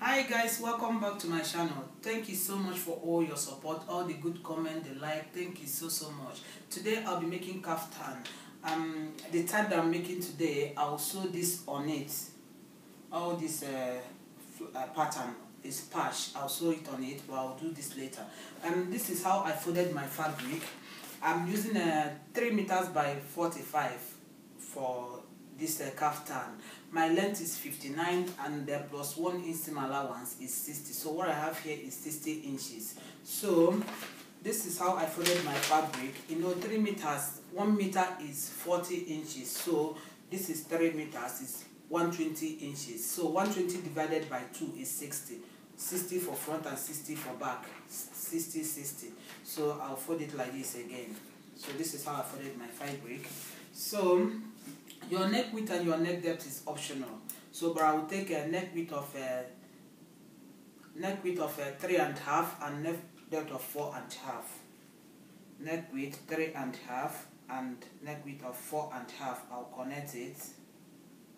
Hi guys, welcome back to my channel. Thank you so much for all your support, all the good comment, the like. Thank you so much. Today I'll be making kaftan. The type that I'm making today, I'll sew this on it. All this pattern is patch. I'll sew it on it, but I'll do this later. This is how I folded my fabric. I'm using 3 meters by 45 for this kaftan. My length is 59 and the plus 1 inch seam allowance is 60. So what I have here is 60 inches. So this is how I folded my fabric. 3 meters, 1 meter is 40 inches. So this is 3 meters, is 120 inches. So 120 divided by 2 is 60. 60 for front and 60 for back. 60, 60. So I'll fold it like this again. So this is how I folded my fabric. So your neck width and your neck depth is optional. So but I will take a neck width of 3.5 and neck depth of 4.5. Neck width 3.5 and neck width of 4.5. I'll connect it.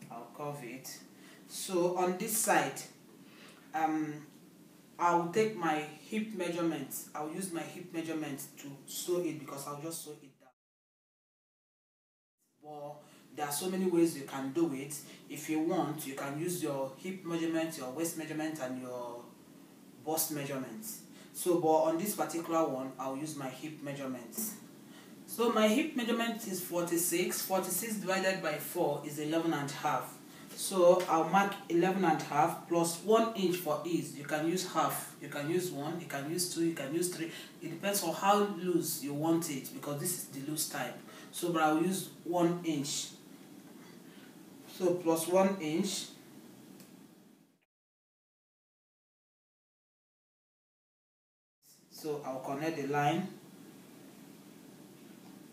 I'll curve it. So on this side, I'll take my hip measurements. I'll use my hip measurements to sew it because I'll just sew it down. But there are so many ways you can do it. If you want, you can use your hip measurement, your waist measurement, and your bust measurements. So, but on this particular one, I'll use my hip measurements. So my hip measurement is 46. 46 divided by 4 is 11.5. So I'll mark 11.5 plus 1 inch for ease. You can use half, you can use 1, you can use 2, you can use 3. It depends on how loose you want it because this is the loose type. So but I'll use 1 inch. So plus 1 inch. So I'll connect the line.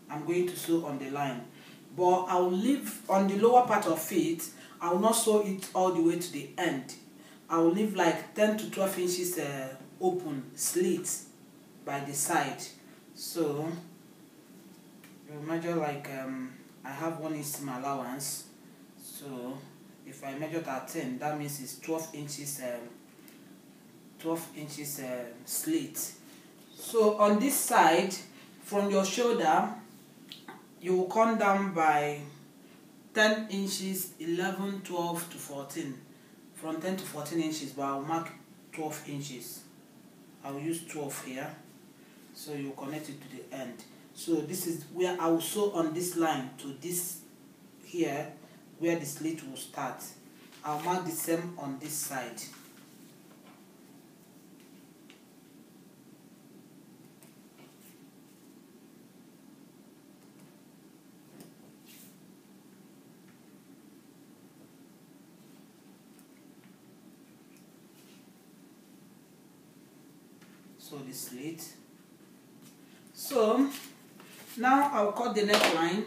I'm going to sew on the line. But I'll leave on the lower part of it, I will not sew it all the way to the end. I will leave like 10 to 12 inches open, slit by the side. So you measure like I have 1 inch seam allowance. So if I measure at 10, that means it's 12 inches. 12 inches slit. So on this side, from your shoulder, you will come down by 10 inches, 11, 12 to 14. From 10 to 14 inches, but I'll mark 12 inches. I'll use 12 here. So you connect it to the end. So this is where I will sew on this line to this here, where the slit will start. I'll mark the same on this side. So the slit. So now I'll cut the neckline.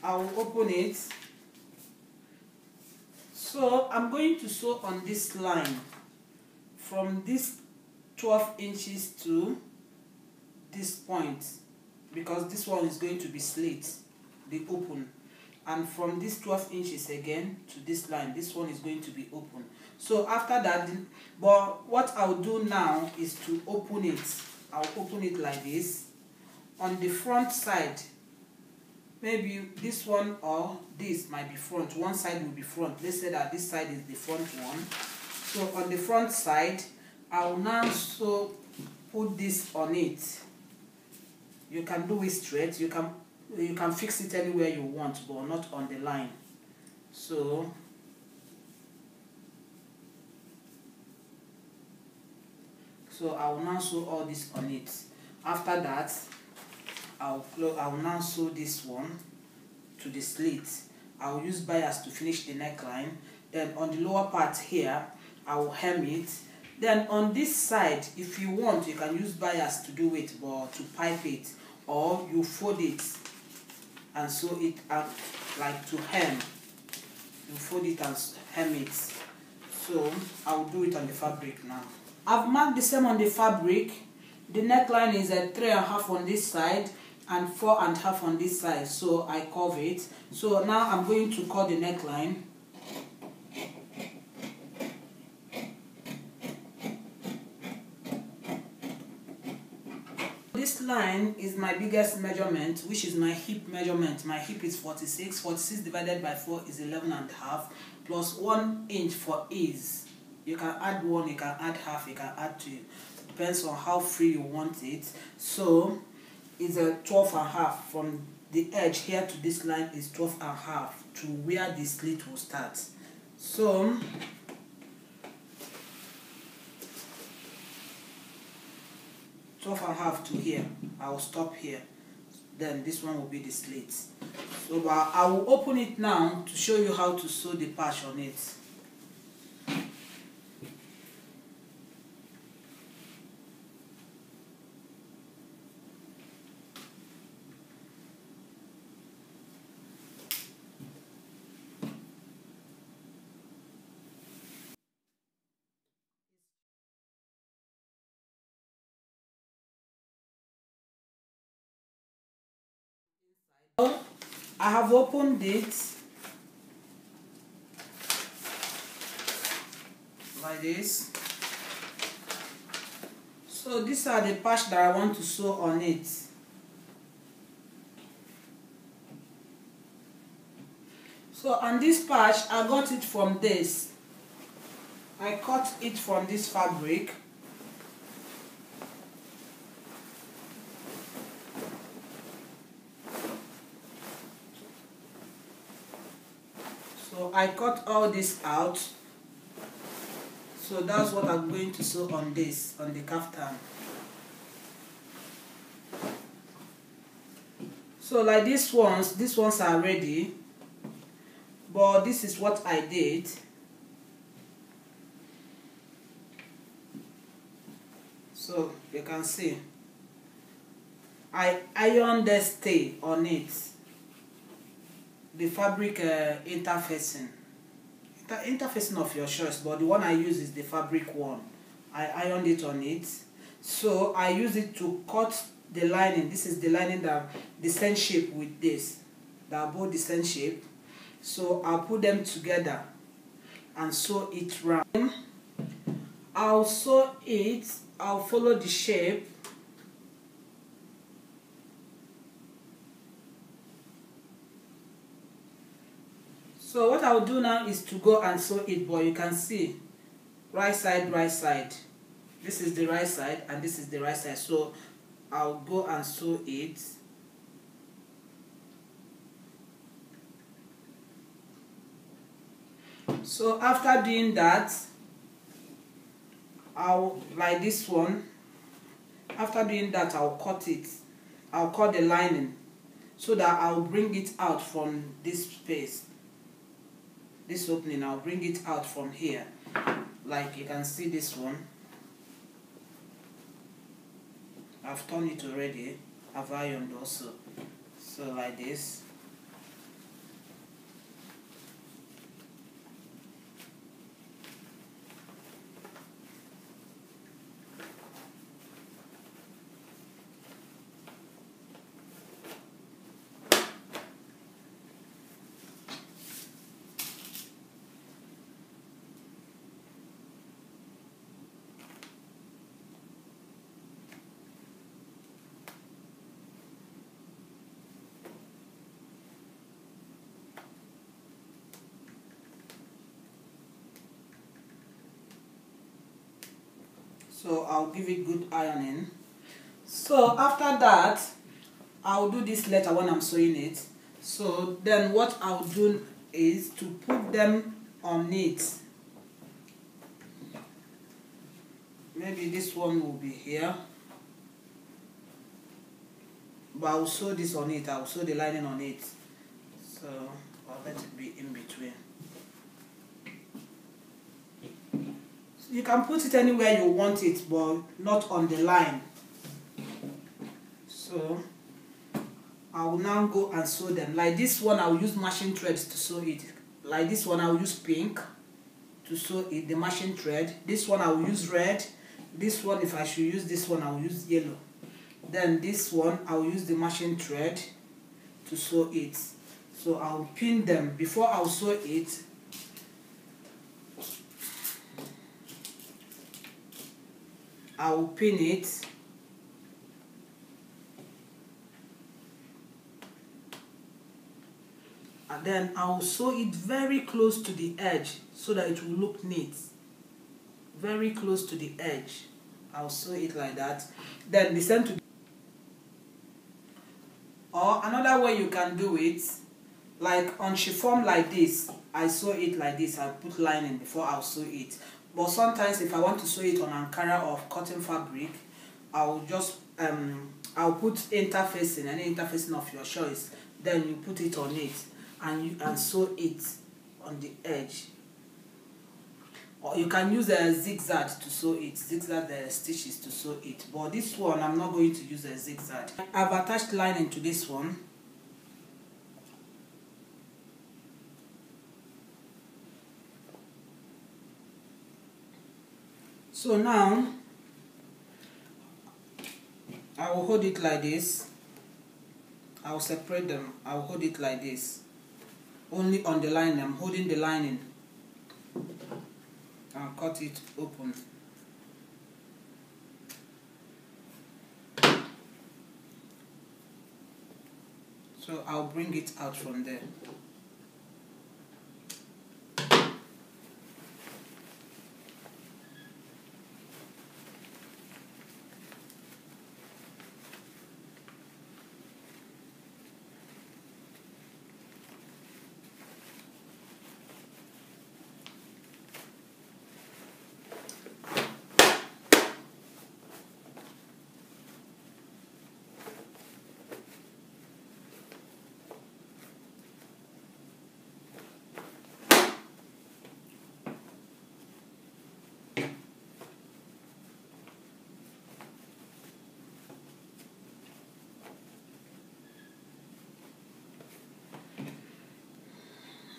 I will open it. So I'm going to sew on this line from this 12 inches to this point because this one is going to be slit, the open. And from this 12 inches again to this line, this one is going to be open. So after that, but what I'll do now is to open it. I'll open it like this. On the front side, maybe this one or this might be front. One side will be front. Let's say that this side is the front one. So on the front side, I will now put this on it. You can do it straight. You can fix it anywhere you want, but not on the line. So I will now sew all this on it. After that, I will now sew this one to the slit. I will use bias to finish the neckline. Then on the lower part here, I will hem it. Then on this side, if you want, you can use bias to do it, but to pipe it, or you fold it and sew it out like to hem. You fold it and hem it. So I will do it on the fabric now. I've marked the same on the fabric. The neckline is a 3.5 on this side and 4.5 on this side, so I curve it. So now I'm going to cut the neckline. This line is my biggest measurement, which is my hip measurement. My hip is 46. 46 divided by 4 is 11.5, plus 1 inch for ease. You can add 1, you can add half, you can add 2. Depends on how free you want it. So it's a 12.5 from the edge here to this line is 12.5 to where the slit will start. So 12.5 to here. I will stop here. Then this one will be the slit. So I will open it now to show you how to sew the patch on it. I have opened it like this. So these are the patch that I want to sew on it. So on this patch, I got it from this. I cut it from this fabric. So I cut all this out. So that's what I'm going to sew on this, on the kaftan. So like these ones are ready. But this is what I did. So you can see, I ironed the stay on it. The fabric interfacing of your choice, but the one I use is the fabric one. I ironed it on it. So I use it to cut the lining. This is the lining that the same shape with this. They are both the same shape. So I'll put them together and sew it round. I'll sew it. I'll follow the shape. So what I'll do now is to go and sew it, but you can see right side, right side. This is the right side and this is the right side. So I'll go and sew it. So after doing that, I'll, like this one, after doing that I'll cut it. I'll cut the lining so that I'll bring it out from this space. This opening, I'll bring it out from here. Like you can see this one. I've done it already. I've ironed also. So like this. So I'll give it good ironing. So after that, I'll do this later when I'm sewing it. So then what I'll do is to put them on it. Maybe this one will be here. But I'll sew this on it. I'll sew the lining on it. So I'll let it be in between. You can put it anywhere you want it, but not on the line. So I will now go and sew them. Like this one, I will use machine threads to sew it. Like this one, I will use pink to sew it, the machine thread. This one, I will use red. This one, if I should use this one, I will use yellow. Then this one, I will use the matching thread to sew it. So I'll pin them before I'll sew it. I will pin it. And then I'll sew it very close to the edge so that it will look neat. Very close to the edge. I'll sew it like that. Then listen to. Or another way you can do it, like on chiffon like this, I sew it like this. I put lining before I'll sew it. But sometimes if I want to sew it on Ankara or cotton fabric, I'll just I'll put interfacing, any interfacing of your choice. Then you put it on it and sew it on the edge. Or you can use a zigzag to sew it, zigzag the stitches to sew it. But this one, I'm not going to use a zigzag. I've attached lining to this one. So now, I will hold it like this. I will separate them. I will hold it like this. Only on the lining. I'm holding the lining. I'll cut it open. So I'll bring it out from there.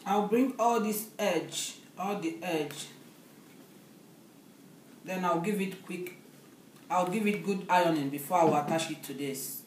I'll bring all this edge, all the edge. Then I'll give it good ironing before I will attach it to this.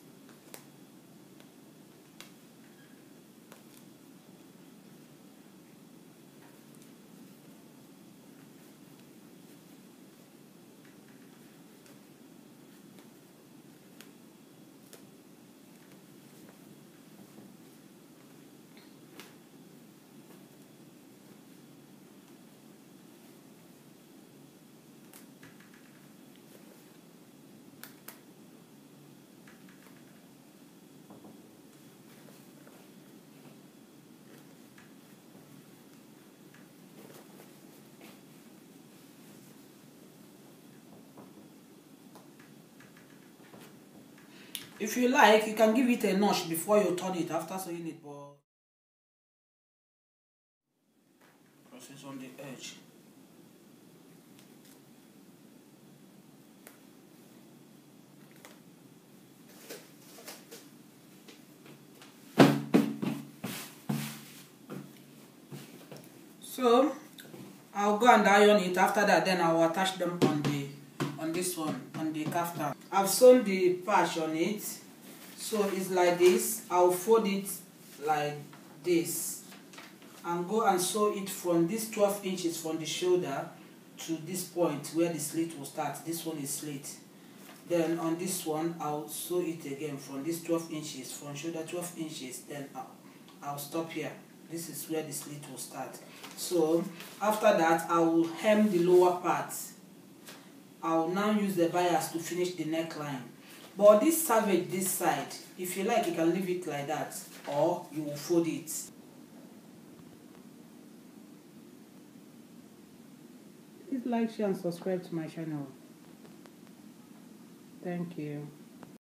If you like, you can give it a notch before you turn it after sewing it, but it's on the edge. So I'll go and iron it. After that, then I'll attach them on this one, on the kaftan. I've sewn the patch on it, so it's like this. I'll fold it like this and go and sew it from this 12 inches from the shoulder to this point where the slit will start. This one is slit. Then on this one, I'll sew it again from this 12 inches, from shoulder 12 inches. Then I'll stop here. This is where the slit will start. So after that, I will hem the lower part. I will now use the bias to finish the neckline. But this savage this side, if you like, you can leave it like that, or you will fold it. Please like, share and subscribe to my channel. Thank you.